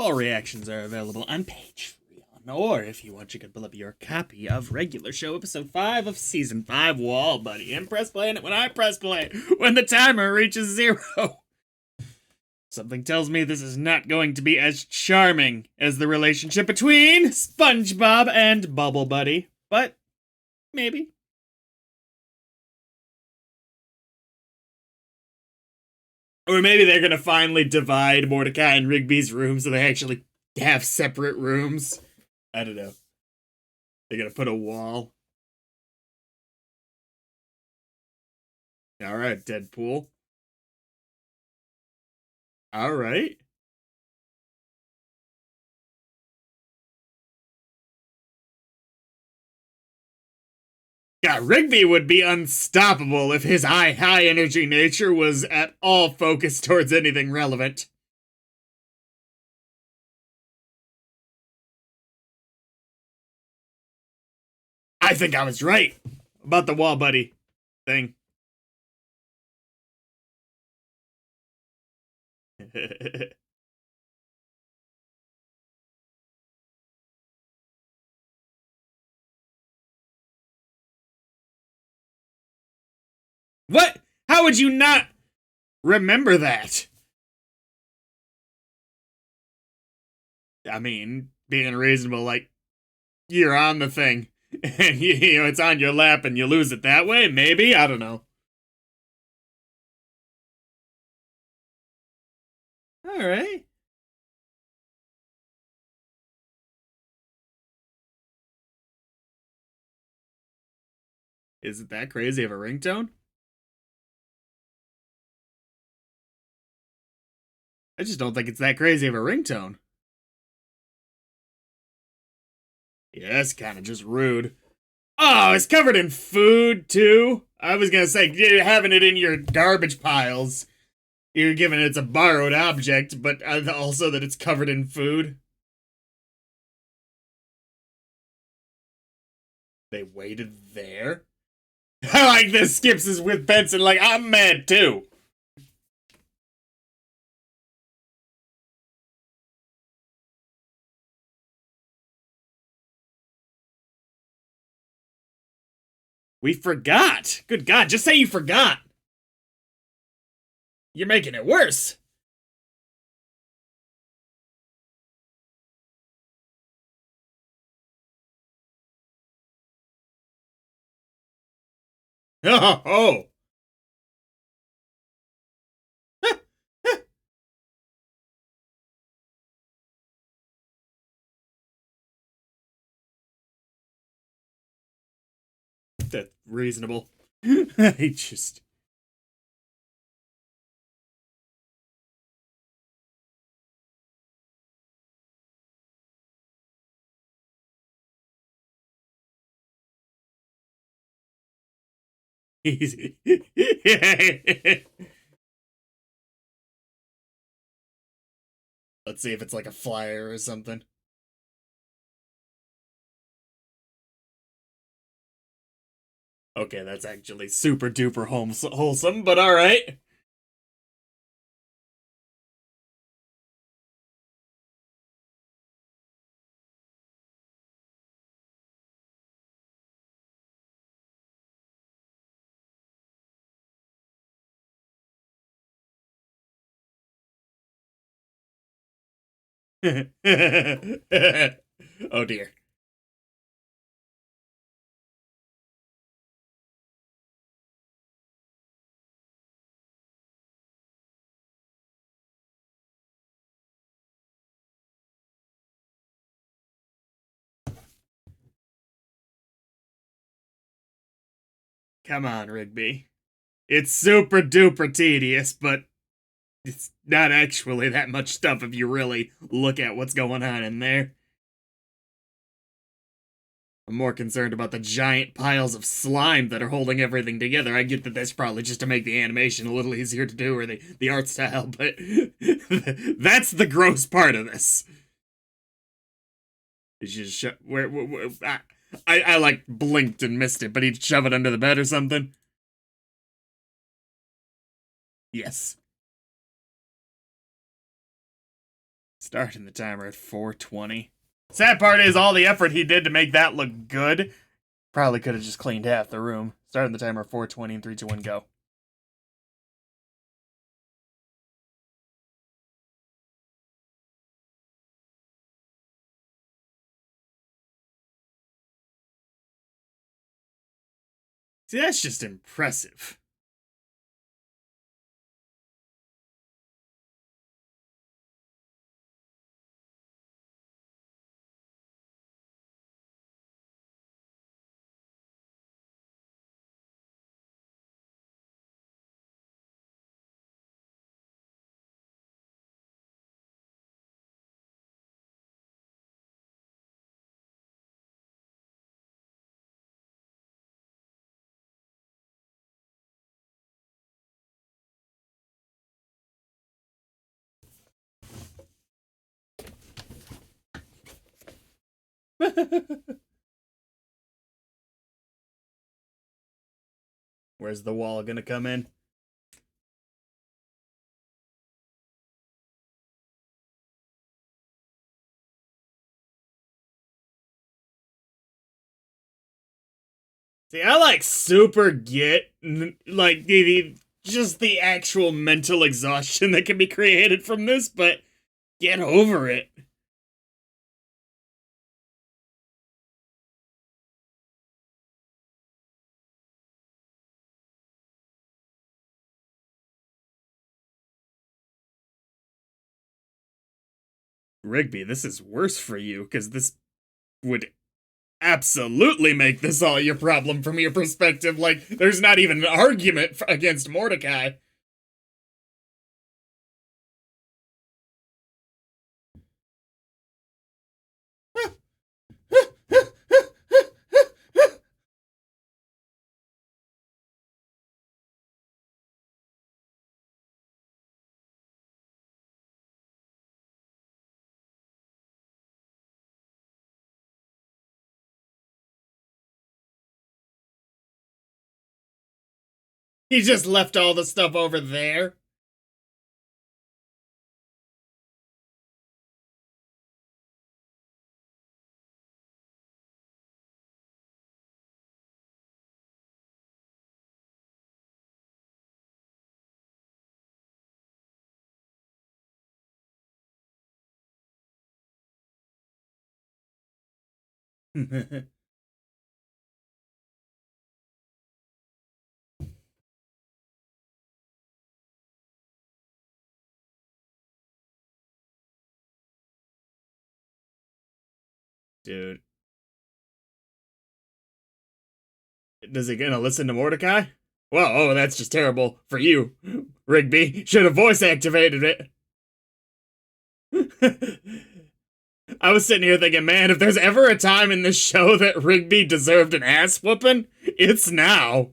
Full reactions are available on Patreon, or if you want, you can pull up your copy of regular show episode 5 of season 5, Wall Buddy, and press play on it when I press play, when the timer reaches 0. Something tells me this is not going to be as charming as the relationship between SpongeBob and Bubble Buddy, but maybe. Or maybe they're gonna finally divide Mordecai and Rigby's rooms so they actually have separate rooms. I don't know. They're gonna put a wall. Alright, Deadpool. Alright. Yeah, Rigby would be unstoppable if his high energy nature was at all focused towards anything relevant. I think I was right about the Wall Buddy thing. What? How would you not remember that? I mean, being reasonable, like, you're on the thing, and you know, it's on your lap and you lose it that way? Maybe? I don't know. Alright. Is it that crazy of a ringtone? I just don't think it's that crazy of a ringtone. Yeah, that's kind of just rude. Oh, it's covered in food, too? I was gonna say, you're having it in your garbage piles. You're giving it's a borrowed object, but also that it's covered in food. They waited there? I like this. Skips is with Benson, like, I'm mad, too. We forgot. Good God, just say you forgot. You're making it worse. Oh. That's reasonable. I just... Easy. Let's see if it's like a flyer or something. Okay, that's actually super duper wholesome, but alright. Oh dear. Come on, Rigby. It's super duper tedious, but it's not actually that much stuff if you really look at what's going on in there. I'm more concerned about the giant piles of slime that are holding everything together. I get that that's probably just to make the animation a little easier to do, or the art style, but that's the gross part of this. It's just where I like blinked and missed it, but he'd shove it under the bed or something. Yes. Starting the timer at 4:20. Sad part is all the effort he did to make that look good. Probably could have just cleaned half the room. Starting the timer at 4:20 and 3, 2, 1, go. See, that's just impressive. Where's the wall gonna come in? See, I like super get like just the actual mental exhaustion that can be created from this, but get over it. Rigby, this is worse for you, because this would absolutely make this all your problem from your perspective. Like, there's not even an argument against Mordecai. He just left all the stuff over there. Dude. Does he gonna listen to Mordecai? Well, oh, that's just terrible for you, Rigby. Should have voice activated it. I was sitting here thinking, man, if there's ever a time in this show that Rigby deserved an ass whooping, it's now.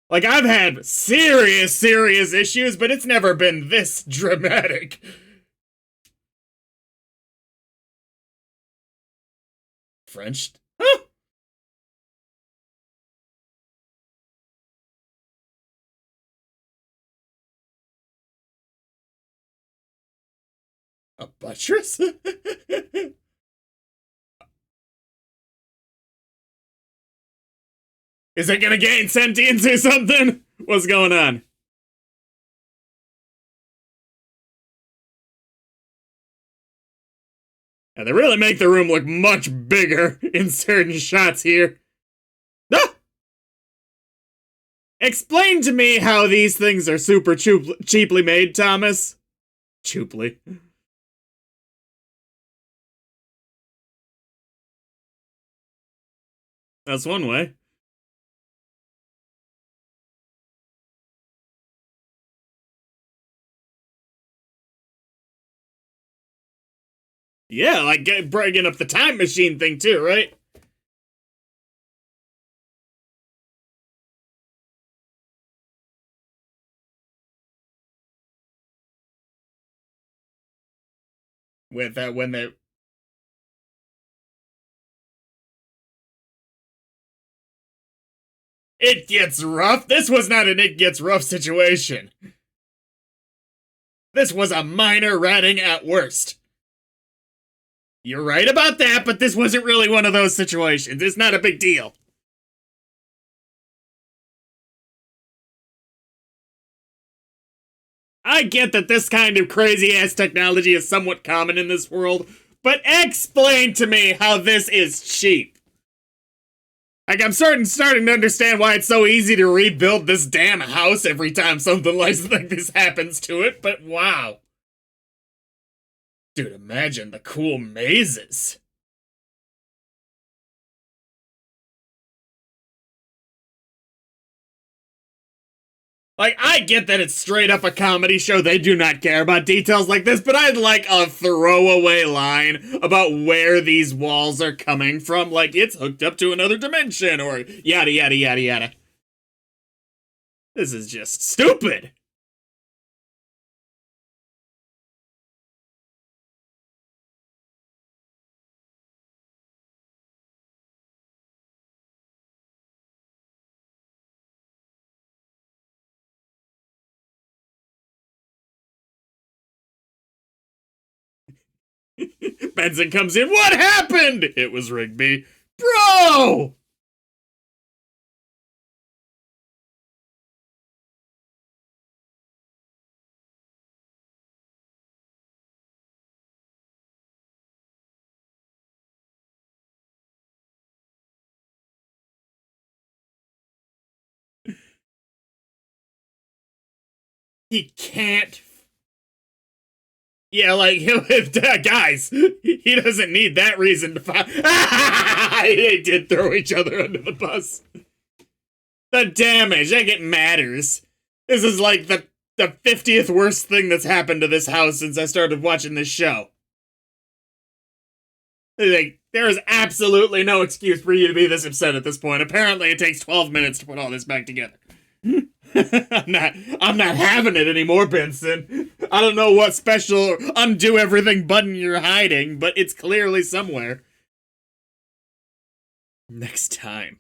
Like, I've had serious issues, but it's never been this dramatic. French? Huh? A buttress? Is it gonna gain sentience or something? What's going on? Yeah, they really make the room look much bigger in certain shots here. Ah! Explain to me how these things are super cheaply made, Thomas. Cheaply. That's one way. Yeah, like bringing up the time machine thing too, right? With that, when they it gets rough. This was not an it gets rough situation. This was a minor ratting at worst. You're right about that, but this wasn't really one of those situations. It's not a big deal. I get that this kind of crazy-ass technology is somewhat common in this world, but explain to me how this is cheap. Like, I'm starting to understand why it's so easy to rebuild this damn house every time something like this happens to it, but wow. Dude, imagine the cool mazes. Like, I get that it's straight up a comedy show, they do not care about details like this, but I'd like a throwaway line about where these walls are coming from, like it's hooked up to another dimension, or yada yada yada yada. This is just stupid! Benson comes in, what happened? It was Rigby. Bro! He can't. Yeah, like, guys, he doesn't need that reason to fight. They did throw each other under the bus. The damage, I think it matters. This is like the 50th worst thing that's happened to this house since I started watching this show. Like, there is absolutely no excuse for you to be this upset at this point. Apparently, it takes 12 minutes to put all this back together. I'm not having it anymore, Benson. I don't know what special undo everything button you're hiding, but it's clearly somewhere. Next time.